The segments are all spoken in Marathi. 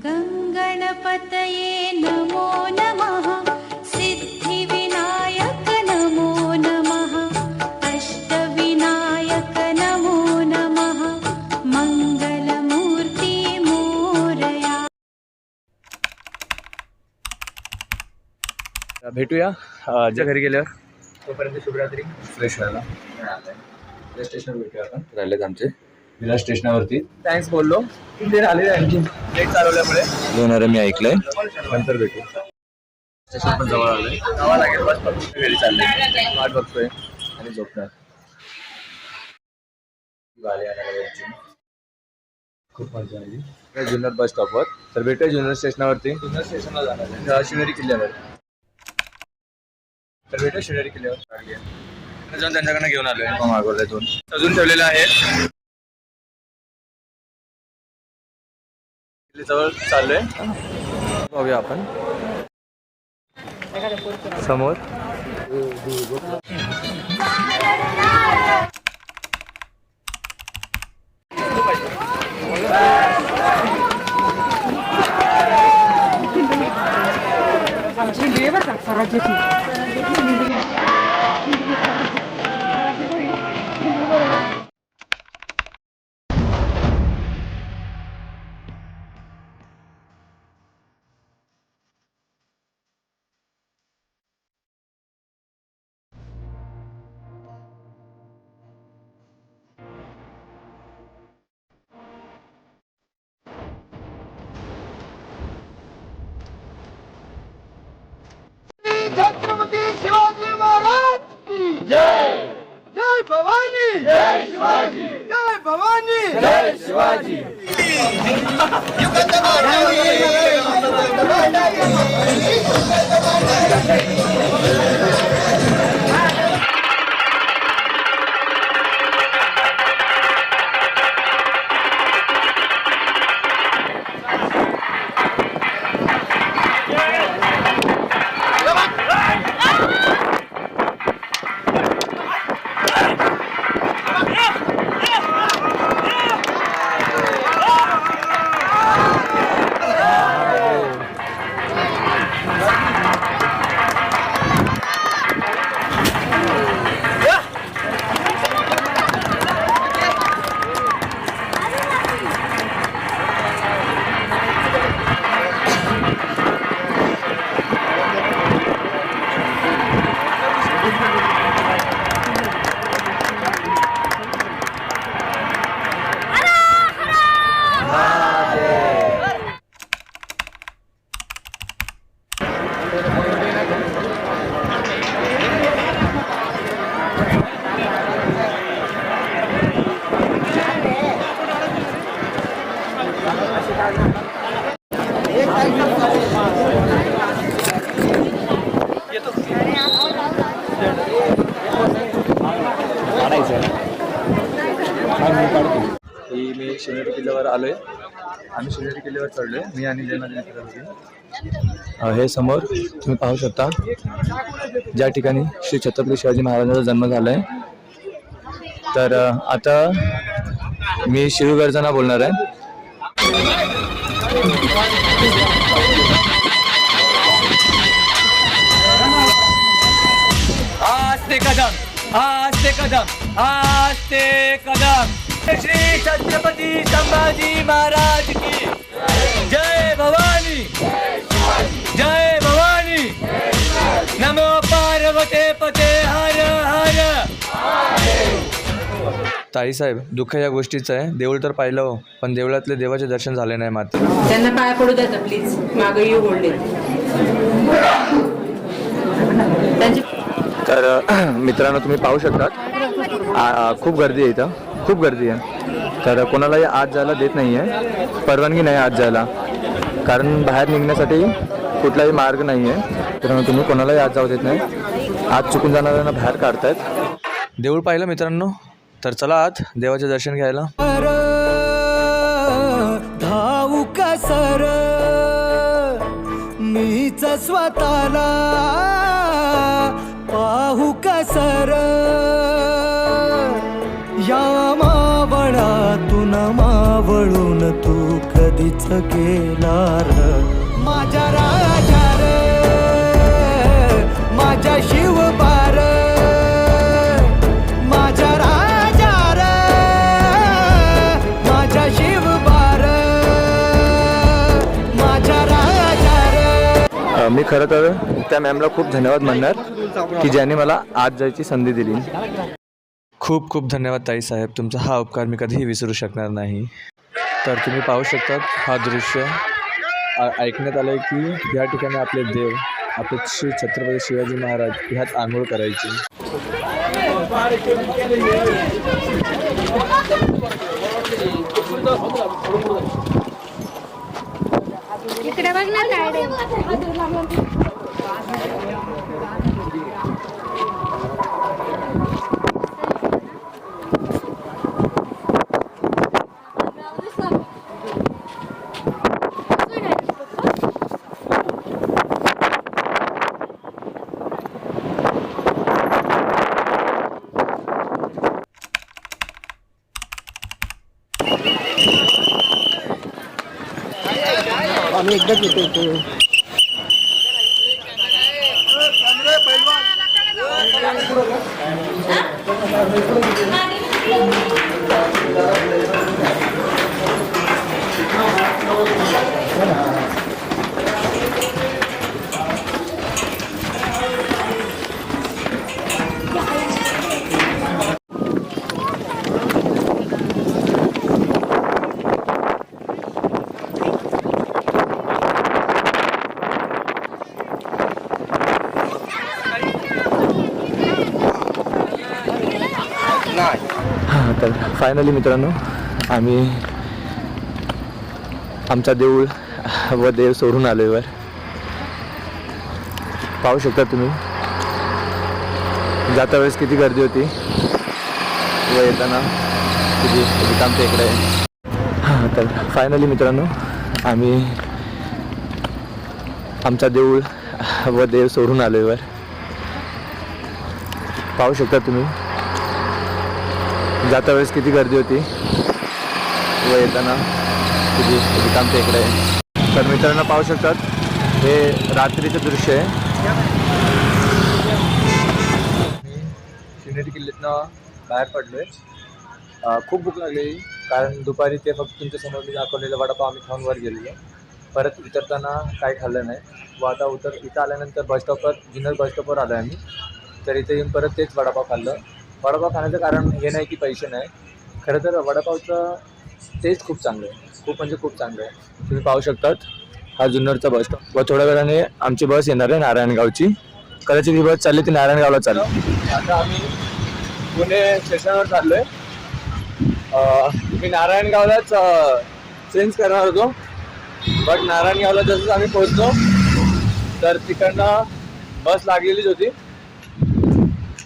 गणपतये नमो नमः सिद्धिविनायक नमो नमः अष्टविनायक नमो नमः मंगलमूर्ती मोरया। भेटूया ज्या घरी गेल्यावर, तोपर्यंत शुभरात्री. फ्रेश व्हायला स्टेशनवर भेटूया आपण. राहिलेत आमचे विलास स्टेशनावरती. थँक्स बोललो ते आले आणखी लेट चालवल्यामुळे येणार मी ऐकलंय. नंतर भेटू. स्टेशन पण जवळ आलंय. जावं लागेल. बस फक्त घरी चालले. वाट बघतोय आणि झोपणार. गाडी आणायला खूप मजा आली. जुन्नर बस स्टॉपवर. तर भेटूया जुन्नर स्टेशनावरती. जुन्नर स्टेशनला जाणार आहे शिवनेरी किल्ल्यावर. तर भेटूया शिवनेरी किल्ल्यावर. जाऊन त्यांच्याकडनं घेऊन आलोय. मागवलंय दोन अजून ठेवलेले आहेत. जवळ चाललोय. बघूया आपण समोर. छत्रपती शिवाजी महाराज की जय. जय भवानी. जय शिवाजी. जय भवानी. जय शिवाजी. मी शिवनेरी किल्ल्यावर आलोय. आम्ही शिवनेरी किल्ल्यावर चढलोय. मी आणि जय माझे मित्र होते. हे समोर तुम्ही पाहू शकता ज्या ठिकाणी श्री छत्रपती शिवाजी महाराजांचा जन्म झालाय. तर आता मी शिवगर्जना बोलणार आहे. आस्ते कदम, आस्ते कदम, आस्ते कदम. श्री छत्रपती संभाजी महाराज की जय भवानी. जय भवानी. नमो पार्वते पते हर हर. ताईसाहेब, दुःख या गोष्टीचं आहे. देऊळ तर पाहिलं पण देवळातले देवाचे दर्शन झाले नाही. मात्र त्यांना पाया पडू द्या प्लीज. मागे येऊ बोलले. तर मित्रांनो तुम्ही पाहू शकतात खूप गर्दी आहे इथं. खूप गर्दी आहे. तर कोणालाही आत जायला देत नाही आहे. परवानगी नाही आत जायला. कारण बाहेर निघण्यासाठी कुठलाही मार्ग नाही आहे. तर तुम्ही कोणालाही आत जाऊ देत नाही. आत चुकून जाणाऱ्यांना बाहेर काढतायत. देऊळ पाहिलं मित्रांनो. तर चला आत देवाचे दर्शन घ्यायला. धावू का सर मीच स्वतःला पाहू का सर. या मावळातून मावळून तू कधी तूच केला र माझ्या राजा रे माझ्या शिवबार माझ्या राजा रे माझ्या शिवबार माझ्या राजा रे. मी खरं तर त्या मॅमला खूप धन्यवाद म्हणणार की ज्याने मला आज जायची संधी दिली. खूप खूप धन्यवाद ताई साहेब, तुमचा हा उपकार मी कधीही विसरू शकणार नाही. तर तुम्ही पाहू शकता हा दृश्य. ऐकण्यात आलं आहे की या ठिकाणी आपले देव आपले श्री छत्रपती शिवाजी महाराज ह्यात आंघोळ करायची. इकडे बघ ना गाडी. आम्ही एकदाच येतो. तर फायनली मित्रांनो आम्ही आमचा देऊळ व देव सोडून आलो वर. पाहू शकता तुम्ही जाता वेळेस किती गर्दी होती व येताना किती आमच्या इकडे आहे. तर फायनली मित्रांनो आम्ही आमचा देऊळ व देव सोडून आलो वर. पाहू शकता तुम्ही जाता वेळेस किती गर्दी होती व येताना किती आमच्या इकडे आहे. तर मित्रांनो पाहू शकतात हे रात्रीचं दृश्य आहे. शिवनेरी किल्ल्यातनं बाहेर पडलोय. खूप भूक लागली कारण दुपारी ते फक्त तुमच्या समोर मी दाखवलेलं वडापाव आम्ही खाऊन वर गेलेलो. परत उतरताना काय खाल्लं नाही व आता इथं आल्यानंतर बसस्टॉपवर जुन्नर बसस्टॉपवर आलो आहे आम्ही. तर इथे येऊन परत तेच वडापाव खाल्लं. वडापाव खाण्याचं कारण हे नाही की पैसे नाही, खरं तर वडापावचं टेस्ट खूप चांगलं आहे, खूप म्हणजे खूप चांगलं आहे. तुम्ही पाहू शकतात हा जुन्नरचा बस स्टॉप व थोड्या वेळाने आमची बस येणार आहे नारायणगावची. कदाचित ही बस चालली ती नारायणगावला चालू. आता आम्ही पुणे स्टेशनवर चाललो आहे. मी नारायणगावलाच चेंज करणार होतो बट नारायणगावला जसंच आम्ही पोहोचलो तर तिकडनं बस लागलेलीच होती.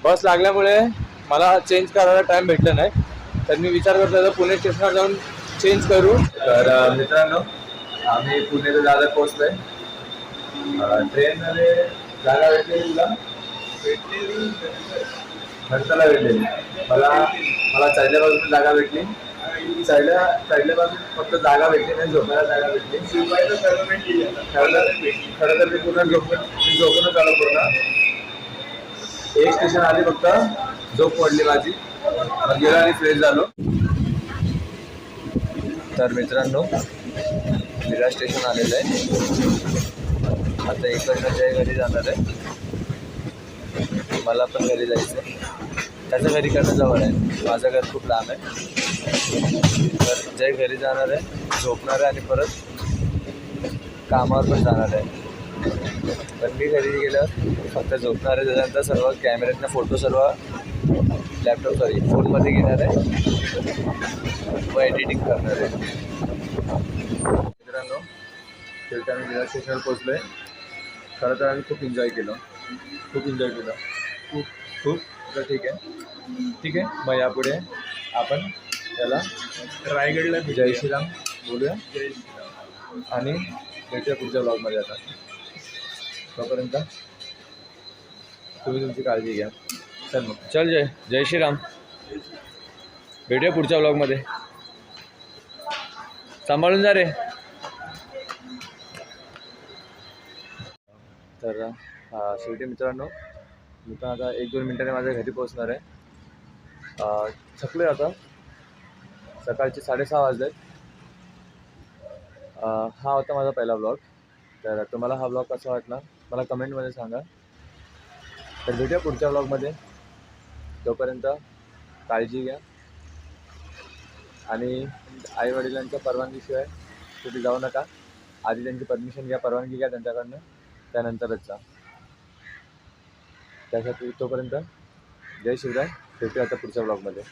बस लागल्यामुळे मला चेंज करायला टाईम भेटला नाही. तर मी विचार करतो होतो पुणे स्टेशनवर जाऊन चेंज करू. तर मित्रांनो आम्ही पुणे दादा पोहोचलोय. ट्रेनमध्ये जागा भेटलेली तुला भेटलेली खर्चाला भेटलेली मला चढल्या बाजून जागा भेटली. चढल्या बाजून फक्त जागा भेटली नाही, झोपायला जागा भेटली. खरं तर मी पूर्ण झोपूनच आलो पूर्ण. एक स्टेशन आली फक्त झोप पडली माझी, मग गेलो आणि फ्रेश झालो. तर मित्रांनो विरार स्टेशन आलेलं आहे. आता इकडनं जय घरी जाणार आहे. मला पण घरी जायचं आहे. त्याचं घरी करणं जवळ आहे, माझं घर खूप लांब आहे. तर जय घरी जाणार आहे, झोपणार आहे आणि परत कामावर पण जाणार आहे. पण मी घरी गेल्यावर फक्त झोपणार आहे. त्याच्यानंतर सर्व कॅमेऱ्यातनं फोटो सर्व फोनमध्ये घेणार आहे व एडिटिंग करणार आहे. मित्रांनो शेवटी आम्ही विरार स्टेशनवर पोचलो आहे. खरं तर आम्ही खूप एन्जॉय केलं. खूप तर ठीक आहे. मग यापुढे आपण त्याला रायगडला जय श्रीराम बोलूया आणि भेटूया पुढच्या ब्लॉगमध्ये. आता तोपर्यंत तुम्ही तुमची काळजी घ्या. चल जय श्रीराम. भेटूया पुढच्या ब्लॉगमध्ये. सांभाळून जा रे. तर शेवटी मित्रांनो मी पण आता 1-2 मिनटाने माझ्या घरी पोहोचणार आहे. थकलो आहे आता, सकाळचे 6:30 वाजलेत. हा होता माझा पहिला ब्लॉग. तर तुम्हाला हा ब्लॉग कसा वाटला मला कमेंटमध्ये सांगा. तर भेटूया पुढच्या ब्लॉगमध्ये. तोपर्यंत काळजी घ्या आणि आईवडिलांच्या परवानगीशिवाय कुठे जाऊ नका. आधी त्यांची परमिशन घ्या, परवानगी घ्या त्यांच्याकडनं, त्यानंतरच जा. त्यासाठी तोपर्यंत जय शिवराय. भेटूया आता पुढच्या ब्लॉगमध्ये.